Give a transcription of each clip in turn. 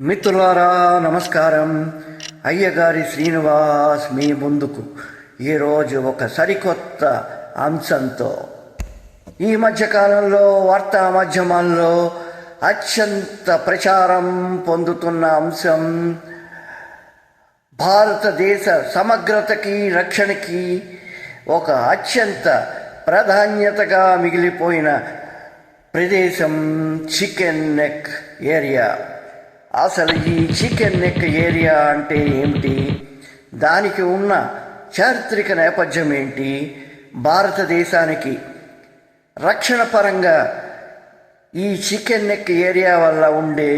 మిత్రులారా నమస్కారం. అయ్యగారి శ్రీనివాస్ మీ ముందుకు ఈరోజు ఒక సరికొత్త అంశంతో. ఈ మధ్యకాలంలో వార్తా మాధ్యమాల్లో అత్యంత ప్రచారం పొందుతున్న అంశం భారతదేశ సమగ్రతకి రక్షణకి ఒక అత్యంత ప్రాధాన్యతగా మిగిలిపోయిన ప్రదేశం చికెన్ నెక్ ఏరియా. అసలు ఈ చికెన్ నెక్ ఏరియా అంటే ఏమిటి, దానికి ఉన్న చారిత్రక నేపథ్యం ఏంటి, భారతదేశానికి రక్షణ పరంగా ఈ చికెన్ నెక్ ఏరియా వల్ల ఉండే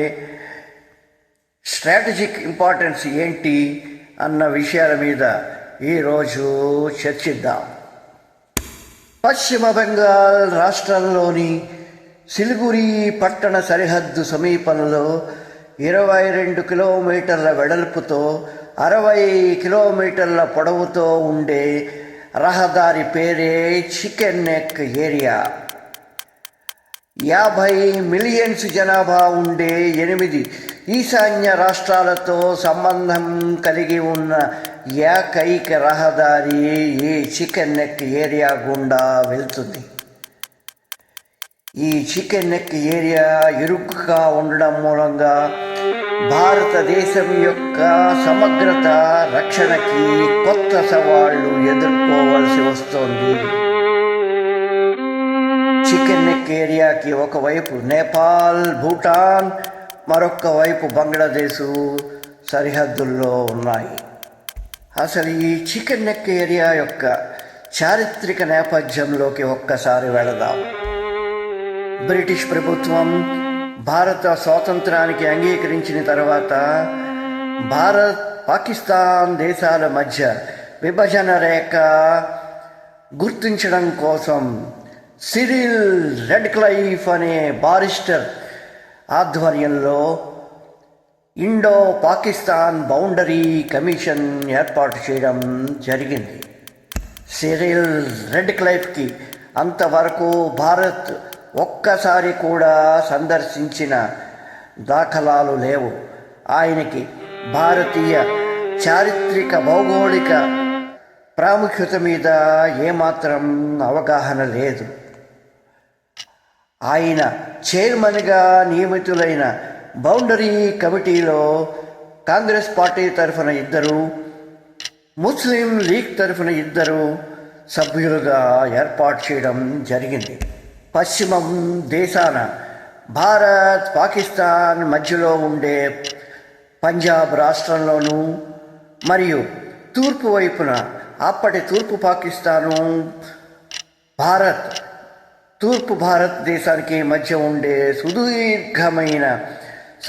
స్ట్రాటజిక్ ఇంపార్టెన్స్ ఏంటి అన్న విషయాల మీద ఈరోజు చర్చిద్దాం. పశ్చిమ బెంగాల్ రాష్ట్రంలోని సిలిగురి పట్టణ సరిహద్దు సమీపంలో 22 కిలోమీటర్ల వెడల్పుతో 60 కిలోమీటర్ల పొడవుతో ఉండే రహదారి పేరే చికెన్ నెక్ ఏరియా. 50 మిలియన్స్ జనాభా ఉండే 8 ఈశాన్య రాష్ట్రాలతో సంబంధం కలిగి ఉన్న ఏకైక రహదారి ఈ చికెన్ నెక్ ఏరియా గుండా వెళ్తుంది. ఈ చికెన్ నెక్ ఏరియా ఇరుకుగా ఉండడం మూలంగా భారతదేశం యొక్క సమగ్రత రక్షణకి కొత్త సవాళ్లు ఎదుర్కోవాల్సి వస్తోంది. చికెన్ నెక్ ఏరియాకి ఒకవైపు నేపాల్, భూటాన్, మరొక వైపు బంగ్లాదేశ్ సరిహద్దుల్లో ఉన్నాయి. అసలు ఈ చికెన్ నెక్ ఏరియా యొక్క చారిత్రక నేపథ్యంలోకి ఒక్కసారి వెళదాం. బ్రిటిష్ ప్రభుత్వం భారత స్వాతంత్రానికి అంగీకరించిన తర్వాత భారత్, పాకిస్తాన్ దేశాల మధ్య విభజన రేఖ గుర్తించడం కోసం సిరిల్ రెడ్క్లైఫ్ అనే బారిస్టర్ ఆధ్వర్యంలో ఇండో పాకిస్తాన్ బౌండరీ కమిషన్ ఏర్పాటు చేయడం జరిగింది. సిరిల్ రెడ్క్లైఫ్కి అంతవరకు భారత్ ఒక్కసారి కూడా సందర్శించిన దాఖలాలు లేవు. ఆయనకి భారతీయ చారిత్రక భౌగోళిక ప్రాముఖ్యత మీద ఏమాత్రం అవగాహన లేదు. ఆయన చైర్మన్గా నియమితులైన బౌండరీ కమిటీలో కాంగ్రెస్ పార్టీ తరఫున 2, ముస్లిం లీగ్ తరఫున 2 సభ్యులుగా ఏర్పాటు చేయడం జరిగింది. పశ్చిమం దేశాన భారత్, పాకిస్తాన్ మధ్యలో ఉండే పంజాబ్ రాష్ట్రంలోనూ మరియు తూర్పు వైపున అప్పటి తూర్పు పాకిస్తాను, తూర్పు భారతదేశానికి మధ్య ఉండే సుదీర్ఘమైన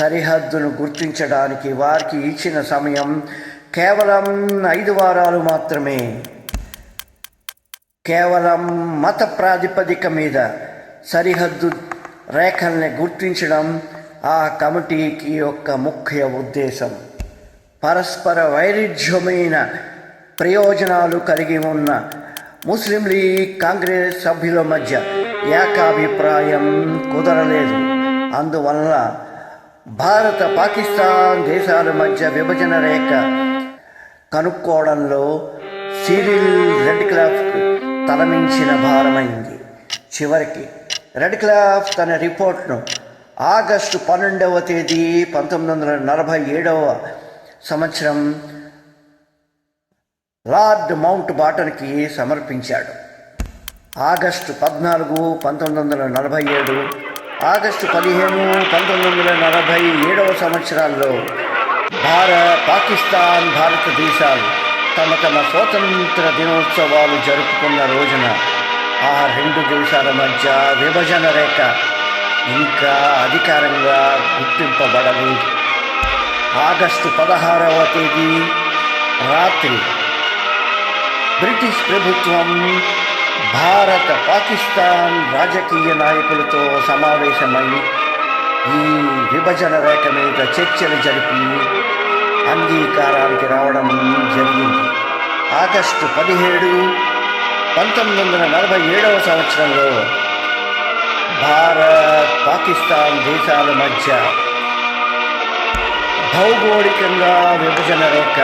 సరిహద్దును గుర్తించడానికి వారికి ఇచ్చిన సమయం కేవలం 5 వారాలు మాత్రమే. కేవలం మత ప్రాతిపదిక మీద సరిహద్దు రేఖల్ని గుర్తించడం ఆ కమిటీకి యొక్క ముఖ్య ఉద్దేశం. పరస్పర వైరుధ్యమైన ప్రయోజనాలు కలిగి ఉన్న ముస్లిం లీగ్, కాంగ్రెస్ సభ్యుల మధ్య ఏకాభిప్రాయం కుదరలేదు. అందువల్ల భారత, పాకిస్తాన్ దేశాల మధ్య విభజన రేఖ కనుక్కోవడంలో సిరిల్ రెడ్క్లైఫ్ తలమించిన భారమైంది. చివరికి రెడ్క్లైఫ్ తన రిపోర్ట్ను ఆగస్టు 12వ తేదీ 1947వ సంవత్సరం లార్డ్ మౌంట్ బాటన్కి సమర్పించాడు. ఆగస్టు 14, 1947, ఆగస్టు 15, 1947వ సంవత్సరాల్లో పాకిస్తాన్, భారతదేశాలు తమ స్వాతంత్ర దినోత్సవాలు జరుపుకున్న రోజున ఆ 2 దేశాల మధ్య విభజన రేఖ ఇంకా అధికారంగా గుర్తింపబడలేదు. ఆగస్టు 16వ తేదీ రాత్రి బ్రిటిష్ ప్రభుత్వం భారత, పాకిస్తాన్ రాజకీయ నాయకులతో సమావేశమై ఈ విభజన రేఖ మీద చర్చలు జరిపి అంగీకారానికి రావడం జరిగింది. ఆగస్టు 17, 1947వ సంవత్సరంలో భారత్, పాకిస్తాన్ దేశాల మధ్య భౌగోళికంగా విభజన రేఖ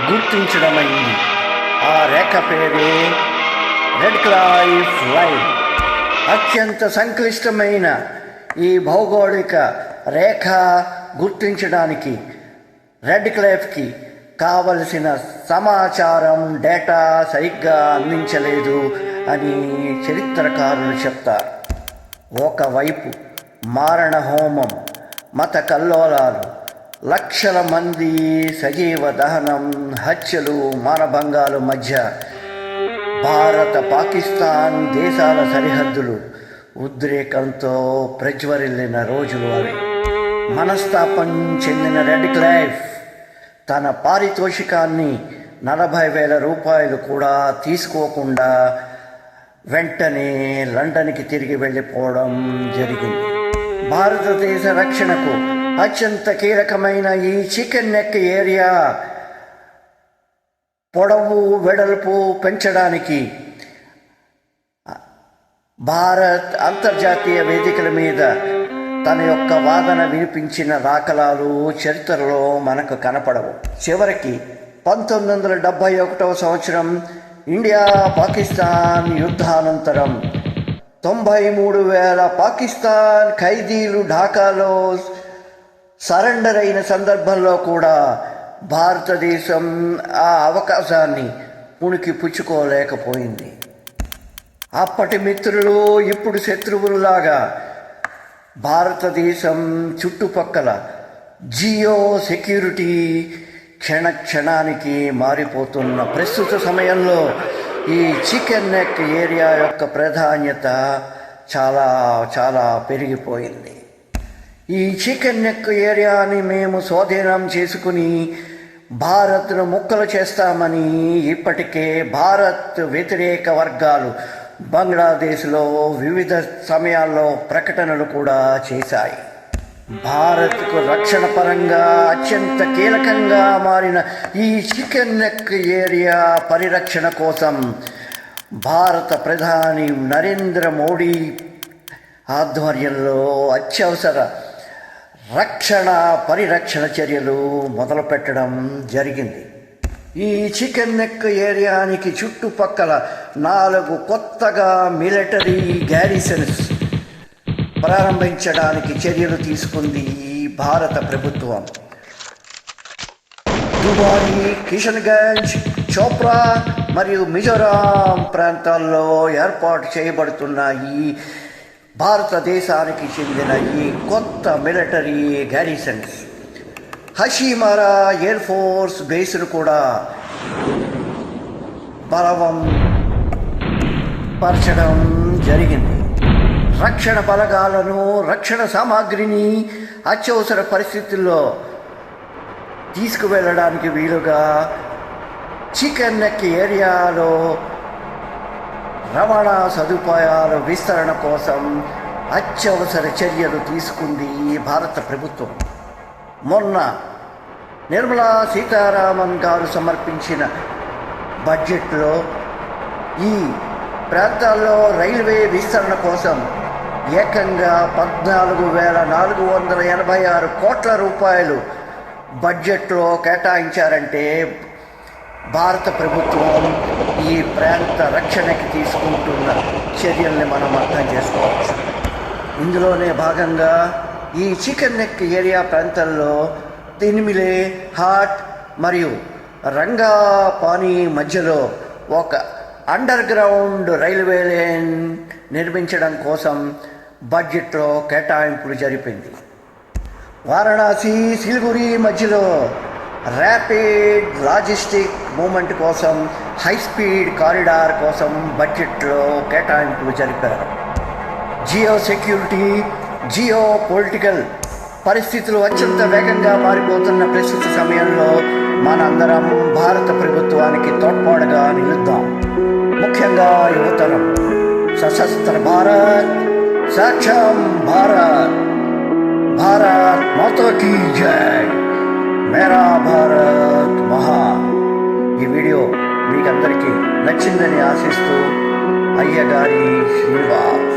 గుర్తించడమైంది. ఆ రేఖ పేరే రెడ్ క్లైఫ్ లైన్. అత్యంత సంక్లిష్టమైన ఈ భౌగోళిక రేఖ గుర్తించడానికి రెడ్ క్లైఫ్కి కావలసిన సమాచారం డేటా సరిగ్గా అందించలేదు అని చరిత్రకారులు చెప్తారు. ఒకవైపు మారణ హోమం, మత కల్లోలాలు, లక్షల మంది సజీవ దహనం, హత్యలు, మానభంగాల మధ్య భారత పాకిస్తాన్ దేశాల సరిహద్దులు ఉద్రేకంతో ప్రజ్వరిల్లిన రోజులు అవి. మనస్తాపం చెందిన రెడ్ క్లైఫ్ తన పారితోషికాన్ని 40,000 రూపాయలు కూడా తీసుకోకుండా వెంటనే లండన్కి తిరిగి వెళ్ళిపోవడం జరిగింది. భారతదేశ రక్షణకు అత్యంత కీలకమైన ఈ చికెన్ నెక్ ఏరియా పొడవు వెడల్పు పెంచడానికి భారత్ అంతర్జాతీయ వేదికల మీద తన యొక్క వాదన వినిపించిన దాఖలాలు చరిత్రలో మనకు కనపడవు. చివరికి 1971 సంవత్సరం ఇండియా పాకిస్తాన్ యుద్ధానంతరం 93,000 పాకిస్తాన్ ఖైదీలు ఢాకాలో సరెండర్ అయిన సందర్భంలో కూడా భారతదేశం ఆ అవకాశాన్ని పుణికి పుచ్చుకోలేకపోయింది. అప్పటి మిత్రులు ఇప్పుడు శత్రువుల్లాగా భారతదేశం చుట్టుపక్కల జియో సెక్యూరిటీ క్షణానికి మారిపోతున్న ప్రస్తుత సమయంలో ఈ చికెన్ నెక్ ఏరియా యొక్క ప్రాధాన్యత చాలా చాలా పెరిగిపోయింది. ఈ చికెన్ నెక్ ఏరియాని మేము స్వాధీనం చేసుకుని భారత్ను ముక్కలు చేస్తామని ఇప్పటికే భారత్ వ్యతిరేక వర్గాలు బంగ్లాదేశ్లో వివిధ సమయాల్లో ప్రకటనలు కూడా చేశాయి. భారత్కు రక్షణ పరంగా అత్యంత కీలకంగా మారిన ఈ చికెన్ నెక్ ఏరియా పరిరక్షణ కోసం భారత ప్రధాని నరేంద్ర మోడీ ఆధ్వర్యంలో అత్యవసర పరిరక్షణ చర్యలు మొదలుపెట్టడం జరిగింది. ఈ చికెన్ నెక్ ఏరియానికి చుట్టుపక్కల 4 కొత్తగా మిలిటరీ గ్యారిసన్స్ ప్రారంభించడానికి చర్యలు తీసుకుంది భారత ప్రభుత్వం. దుబారి, కిషన్గంజ్, చోప్రా మరియు మిజోరాం ప్రాంతాల్లో ఏర్పాటు చేయబడుతున్న ఈ భారతదేశానికి చెందిన ఈ కొత్త మిలిటరీ గ్యారిసన్స్ హషీమారా ఎయిర్ ఫోర్స్ బేస్ను కూడా బలవం పరచడం జరిగింది. రక్షణ బలగాలను, రక్షణ సామాగ్రిని అత్యవసర పరిస్థితుల్లో తీసుకువెళ్ళడానికి వీలుగా చికెన్ నెక్ ఏరియాలో రవాణా సదుపాయాల విస్తరణ కోసం అత్యవసర చర్యలు తీసుకుంది భారత ప్రభుత్వం. మొన్న నిర్మలా సీతారామన్ గారు సమర్పించిన బడ్జెట్లో ఈ ప్రాంతాల్లో రైల్వే విస్తరణ కోసం ఏకంగా 14,486 కోట్ల రూపాయలు బడ్జెట్లో కేటాయించారంటే భారత ప్రభుత్వం ఈ ప్రాంత రక్షణకి తీసుకుంటున్న చర్యల్ని మనం అర్థం చేసుకోవచ్చు. ఇందులోనే భాగంగా ఈ చికెన్ నెక్ ఏరియా ప్రాంతాల్లో తినిమిలే, హాట్ మరియు రంగాపానీ మధ్యలో ఒక అండర్ గ్రౌండ్ రైల్వే లైన్ నిర్మించడం కోసం బడ్జెట్లో కేటాయింపులు జరిపింది. వారణాసి, సిలిగురి మధ్యలో ర్యాపిడ్ లాజిస్టిక్ మూమెంట్ కోసం హై స్పీడ్ కారిడార్ కోసం బడ్జెట్లో కేటాయింపులు జరిపారు. జియో సెక్యూరిటీ, జియో పొలిటికల్ పరిస్థితులు అత్యంత వేగంగా మారిపోతున్న ప్రస్తుత సమయంలో మనందరం భారత ప్రభుత్వానికి తోడ్పాటుగా నిలుద్దాం. ముఖ్యంగా యువతరం. సశస్త్ర భారత్, సాక్షం భారత్, భారత్ మాతా కీ జై, మేరా భారత్ మహాన్. ఈ వీడియో మీకందరికీ నచ్చిందని ఆశిస్తూ అయ్యగారి శ్రీనివాస్.